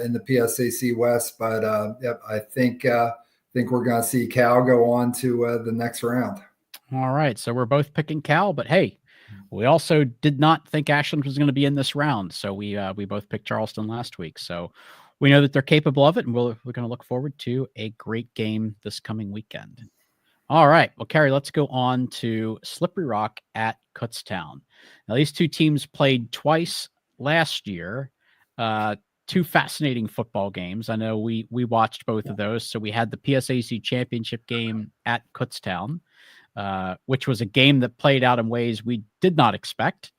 in the PSAC West. But yep, I think we're going to see Cal go on to the next round. All right, so we're both picking Cal, but hey, we also did not think Ashland was going to be in this round. So we both picked Charleston last week. So we know that they're capable of it, and we're going to look forward to a great game this coming weekend. All right. Well, Cary, let's go on to Slippery Rock at Kutztown. Now, these two teams played twice last year. 2 fascinating football games. I know we watched both of those. So we had the PSAC championship game at Kutztown, which was a game that played out in ways we did not expect.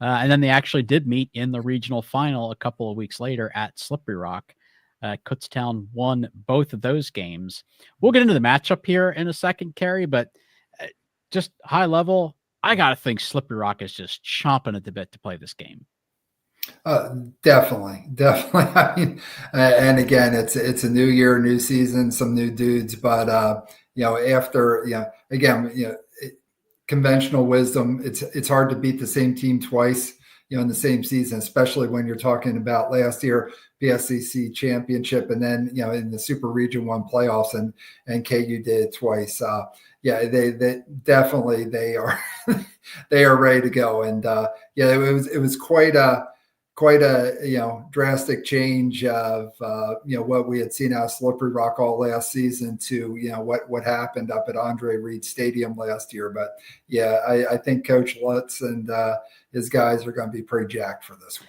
And then they actually did meet in the regional final a couple of weeks later at Slippery Rock. Kutztown won both of those games. We'll get into the matchup here in a second, Cary, but just high level, I got to think Slippery Rock is just chomping at the bit to play this game. Definitely. I mean, and again, it's a new year, new season, some new dudes, but after, again, conventional wisdom, it's hard to beat the same team twice, in the same season, especially when you're talking about last year PSCC championship and then in the Super Region 1 playoffs and KU did it twice. They definitely they are they are ready to go, and it was quite a drastic change of what we had seen out of Slippery Rock all last season to what happened up at Andre Reed Stadium last year. But I think Coach Lutz and his guys are going to be pretty jacked for this one.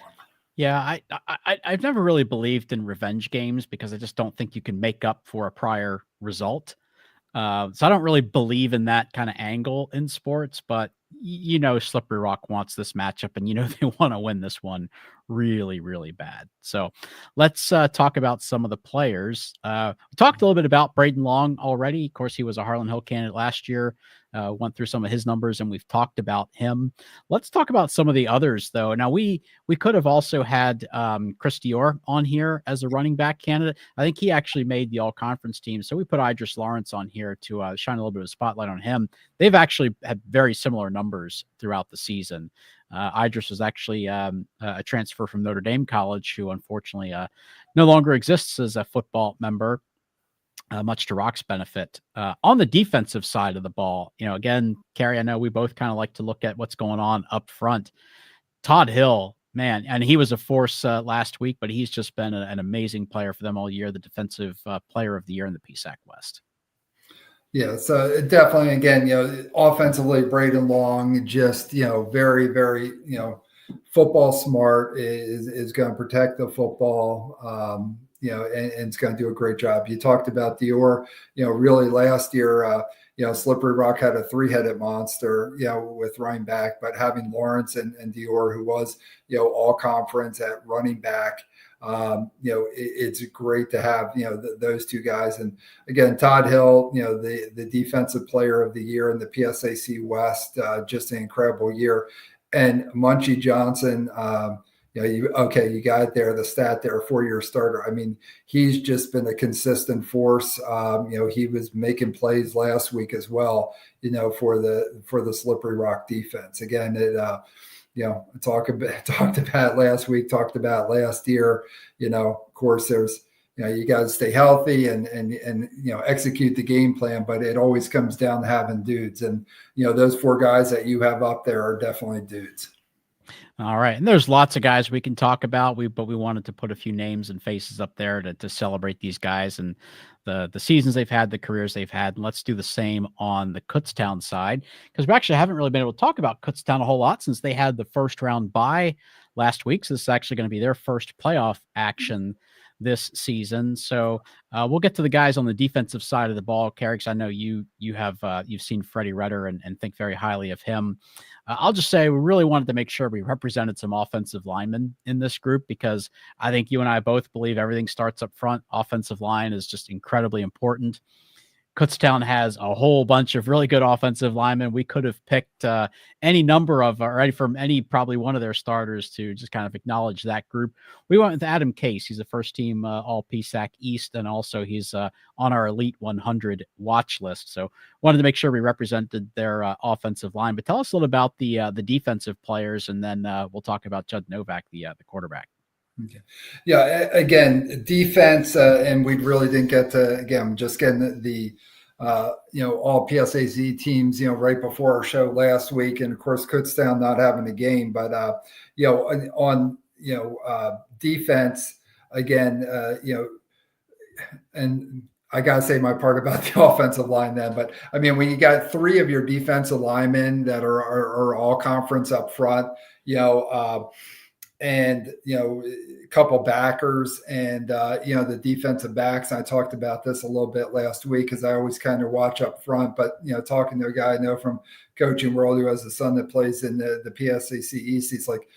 Yeah, I've never really believed in revenge games because I just don't think you can make up for a prior result. So I don't really believe in that kind of angle in sports, but Slippery Rock wants this matchup and they want to win this one really, really bad. So let's talk about some of the players. We talked a little bit about Braden Long already. Of course, he was a Harlan Hill candidate last year. Went through some of his numbers and we've talked about him. Let's talk about some of the others though. Now we could have also had Chris Dior on here as a running back candidate. I think he actually made the all conference team. So we put Idris Lawrence on here to shine a little bit of a spotlight on him. They've actually had very similar numbers throughout the season. Idris was actually a transfer from Notre Dame College who unfortunately no longer exists as a football member. Much to Rock's benefit. On the defensive side of the ball, again, Cary, I know we both kind of like to look at what's going on up front. Todd Hill, man, and he was a force last week, but he's just been an amazing player for them all year, the defensive player of the year in the PSAC West. Yeah, so definitely, again, offensively, Braden Long, just, very, very, football smart, is going to protect the football. And it's going to do a great job. You talked about Dior, really last year, Slippery Rock had a 3-headed monster, with running back, but having Lawrence and Dior, who was, all conference at running back, it's great to have, those two guys. And again, Todd Hill, the defensive player of the year in the PSAC West, just an incredible year. And Munchie Johnson, you got it there, the stat there, 4-year starter. I mean, he's just been a consistent force. He was making plays last week as well, for the Slippery Rock defense. Again, talked about last week, talked about last year, of course there's, you got to stay healthy and execute the game plan, but it always comes down to having dudes. And, those 4 guys that you have up there are definitely dudes. All right. And there's lots of guys we can talk about. But we wanted to put a few names and faces up there to celebrate these guys and the seasons they've had, the careers they've had. And let's do the same on the Kutztown side, because we actually haven't really been able to talk about Kutztown a whole lot since they had the first round bye last week. So this is actually going to be their first playoff action this season. So we'll get to the guys on the defensive side of the ball, Cary, because I know you've seen Freddie Redder and think very highly of him. I'll just say we really wanted to make sure we represented some offensive linemen in this group, because I think you and I both believe everything starts up front. Offensive line is just incredibly important. Kutztown has a whole bunch of really good offensive linemen. We could have picked any number of, or from any, probably one of their starters to just kind of acknowledge that group. We went with Adam Case. He's a first team all PSAC East, and also he's on our Elite 100 watch list. So wanted to make sure we represented their offensive line. But tell us a little about the defensive players, and then we'll talk about Judd Novak, the quarterback. Okay. Yeah. Again, defense, and we really didn't get to, again, just getting the all PSAZ teams, right before our show last week. And of course, Kutztown not having a game, but, on defense, again, and I got to say my part about the offensive line then, but I mean, when you got three of your defensive linemen that are all conference up front, and a couple backers and the defensive backs. And I talked about this a little bit last week because I always kind of watch up front, but talking to a guy I know from coaching world who has a son that plays in the PSAC East, he's like,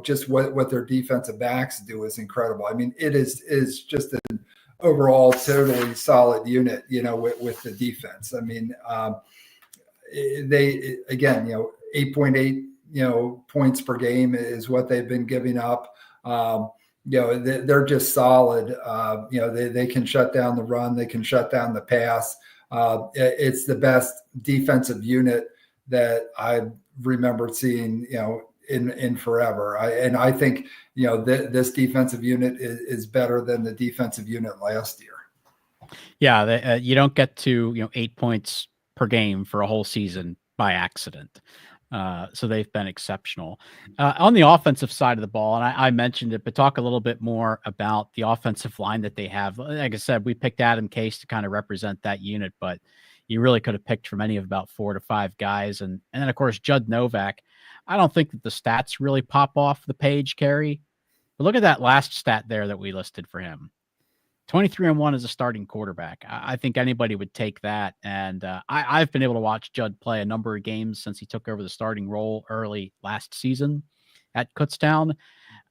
just what their defensive backs do is incredible. I mean, it is just an overall totally solid unit, with the defense. I mean, they, again, 8.8 points per game is what they've been giving up. They're just solid. They can shut down the run. They can shut down the pass. It's the best defensive unit that I remembered seeing, in forever. I think, this defensive unit is better than the defensive unit last year. Yeah. You don't get to, 8 points per game for a whole season by accident. So they've been exceptional. On the offensive side of the ball, and I mentioned it, but talk a little bit more about the offensive line that they have. Like I said, we picked Adam Case to kind of represent that unit, but you really could have picked from any of about 4 to 5 guys. And then, of course, Judd Novak. I don't think that the stats really pop off the page, Cary, but look at that last stat there that we listed for him. 23-1 as a starting quarterback. I think anybody would take that. And I've been able to watch Judd play a number of games since he took over the starting role early last season at Kutztown.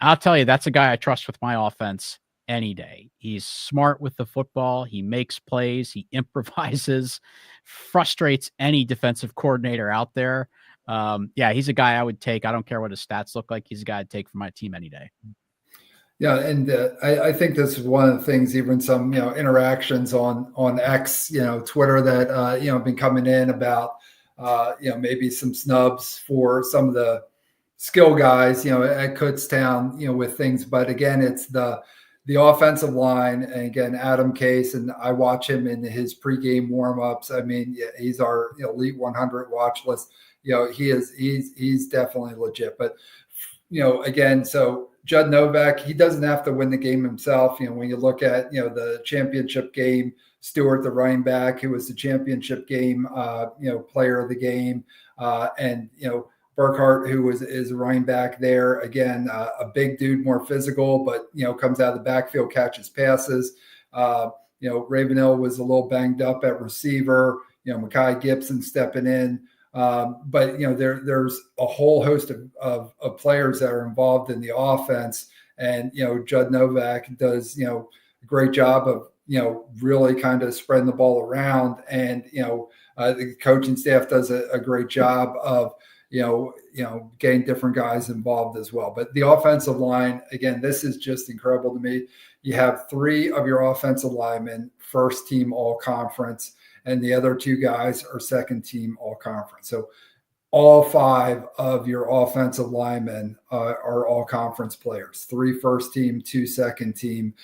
I'll tell you, that's a guy I trust with my offense any day. He's smart with the football. He makes plays. He improvises, frustrates any defensive coordinator out there. He's a guy I would take. I don't care what his stats look like. He's a guy I'd take for my team any day. Yeah, and I think this is one of the things, even some interactions on X, Twitter that have been coming in about maybe some snubs for some of the skill guys at Kutztown with things. But again, it's the offensive line, and again, Adam Case, and I watch him in his pregame warmups. I mean, he's our Elite 100 watch list. He's definitely legit. But again, so Judd Novak, he doesn't have to win the game himself. When you look at, the championship game, Stewart, the running back, who was the championship game, player of the game, and, Burkhart, who is a running back there. Again, a big dude, more physical, but, comes out of the backfield, catches passes. Ravenhill was a little banged up at receiver, Makai Gibson stepping in. But there's a whole host of players that are involved in the offense, and Judd Novak does a great job of really kind of spreading the ball around, and the coaching staff does a great job of getting different guys involved as well. But the offensive line, again, this is just incredible to me. You have 3 of your offensive linemen first team all conference, and the other 2 guys are second team all conference. So all 5 of your offensive linemen are all conference players, 3 first team, 2 second team.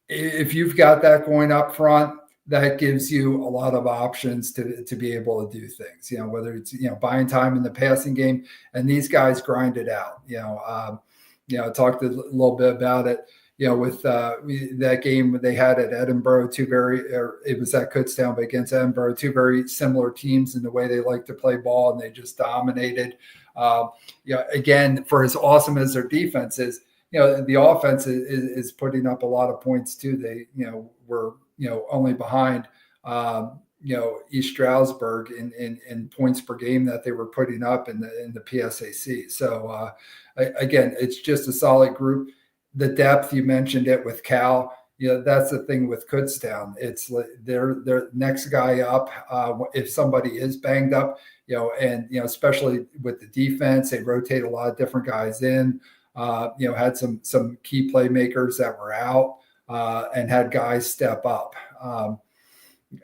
If you've got that going up front, that gives you a lot of options to be able to do things, whether it's, buying time in the passing game, and these guys grind it out. I talked a little bit about it, with that game they had at Edinburgh, it was at Kutztown, but against Edinburgh, two very similar teams in the way they like to play ball, and they just dominated. Again, for as awesome as their defense is, the offense is putting up a lot of points too. They, were, only behind, East Stroudsburg in points per game that they were putting up in the PSAC. So again, it's just a solid group. The depth, you mentioned it with Cal. That's the thing with Kutztown. It's their next guy up. If somebody is banged up, and especially with the defense, they rotate a lot of different guys in. Had some key playmakers that were out, and had guys step up.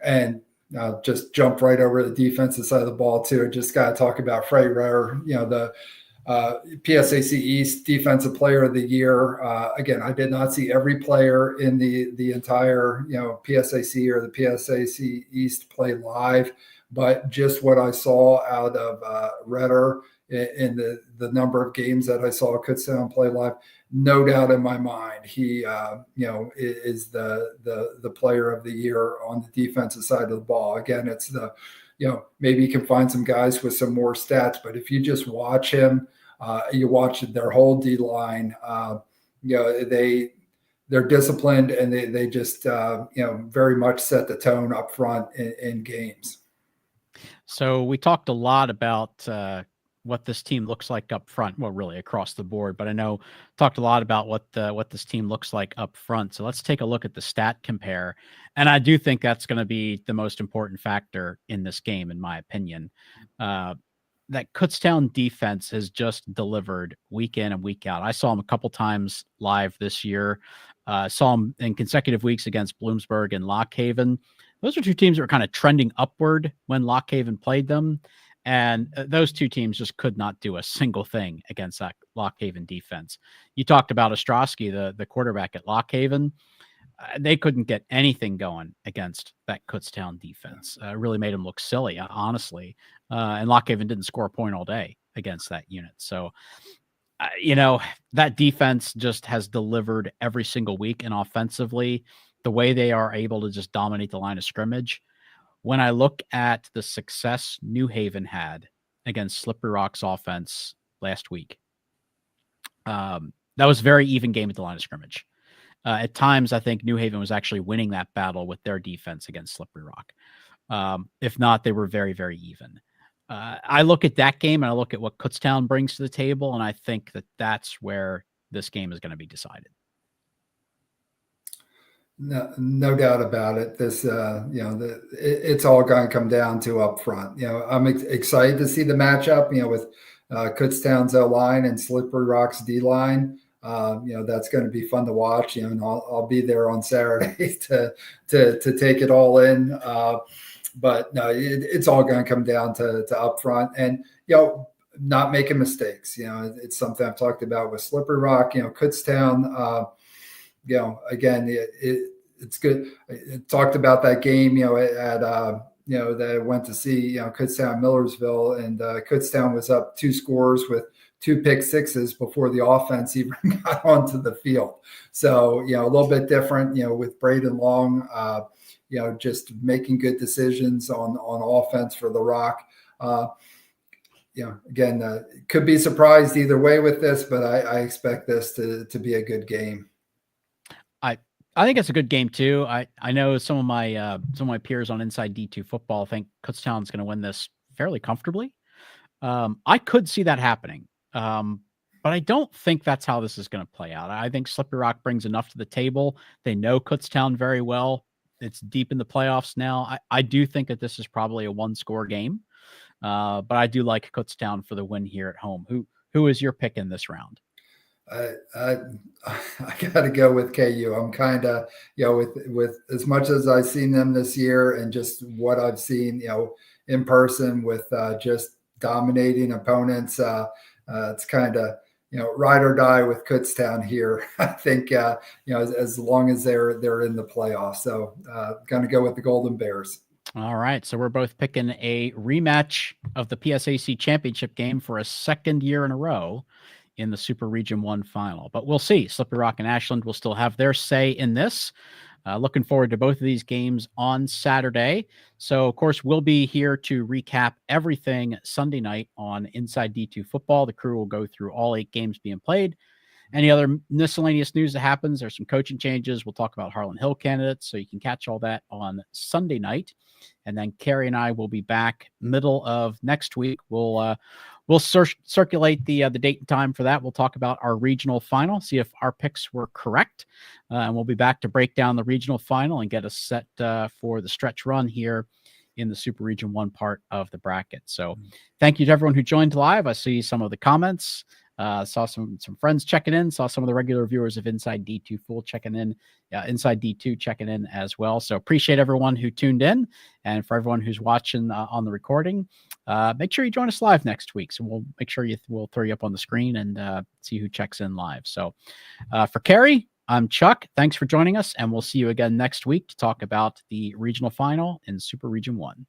And just jump right over the defensive side of the ball too. Just got to talk about Frey Rower, the PSAC East Defensive Player of the Year. Again, I did not see every player in the entire PSAC or the PSAC East play live, but just what I saw out of Redder in the number of games that I saw Kutztown play live, no doubt in my mind, he is the player of the year on the defensive side of the ball. Again, it's maybe you can find some guys with some more stats, but if you just watch him, you watch their whole D line, they're disciplined, and they just very much set the tone up front in games. So we talked a lot about what this team looks like up front. Well, really across the board, but I know talked a lot about what this team looks like up front. So let's take a look at the stat compare. And I do think that's going to be the most important factor in this game, in my opinion. That Kutztown defense has just delivered week in and week out. I saw them a couple times live this year. Saw them in consecutive weeks against Bloomsburg and Lock Haven. Those are two teams that were kind of trending upward when Lock Haven played them. And those two teams just could not do a single thing against that Lock Haven defense. You talked about Ostrowski, the quarterback at Lock Haven. They couldn't get anything going against that Kutztown defense. Really made them look silly, honestly. And Lock Haven didn't score a point all day against that unit. So, that defense just has delivered every single week. And offensively, the way they are able to just dominate the line of scrimmage. When I look at the success New Haven had against Slippery Rock's offense last week, that was a very even game at the line of scrimmage. At times, I think New Haven was actually winning that battle with their defense against Slippery Rock. If not, they were very, very even. I look at that game and I look at what Kutztown brings to the table, and I think that that's where this game is going to be decided. No doubt about it. This, it's all going to come down to up front. I'm excited to see the matchup, with Kutztown's O line and Slippery Rock's D line. That's going to be fun to watch. And I'll be there on Saturday to take it all in. But no, it's all going to come down to up front and, not making mistakes. It's something I've talked about with Slippery Rock, Kutztown, again, it's good. I talked about that game, at that I went to see, Kutztown, Millersville, and Kutztown was up 2 scores with 2 pick sixes before the offense even got onto the field. So, a little bit different, with Braden Long, just making good decisions on offense for the Rock. Again, could be surprised either way with this, but I expect this to be a good game. I think it's a good game too. I know some of my peers on Inside D2 Football think Kutztown's going to win this fairly comfortably. I could see that happening, but I don't think that's how this is going to play out. I think Slippery Rock brings enough to the table. They know Kutztown very well. It's deep in the playoffs now. I do think that this is probably a 1-score game, but I do like Kutztown for the win here at home. Who is your pick in this round? I got to go with KU. I'm kind of, with as much as I've seen them this year and just what I've seen, in person with just dominating opponents. It's kind of, ride or die with Kutztown here. I think as long as they're in the playoffs. So going to go with the Golden Bears. All right, so we're both picking a rematch of the PSAC championship game for a second year in a row in the Super Region 1 final. But we'll see. Slippery Rock and Ashland will still have their say in this. Looking forward to both of these games on Saturday. So, of course, we'll be here to recap everything Sunday night on Inside D2 Football. The crew will go through all 8 games being played. Any other miscellaneous news that happens, there's some coaching changes. We'll talk about Harlon Hill candidates, so you can catch all that on Sunday night. And then Cary and I will be back middle of next week. We'll circulate the date and time for that. We'll talk about our regional final, see if our picks were correct. And we'll be back to break down the regional final and get us set for the stretch run here in the Super Region 1 part of the bracket. So thank you to everyone who joined live. I see some of the comments. Saw some friends checking in, saw some of the regular viewers of Inside D2 Full checking in, Inside D2 checking in as well. So appreciate everyone who tuned in, and for everyone who's watching on the recording, make sure you join us live next week. So we'll make sure we'll throw you up on the screen and see who checks in live. So for Cary, I'm Chuck. Thanks for joining us, and we'll see you again next week to talk about the regional final in Super Region 1.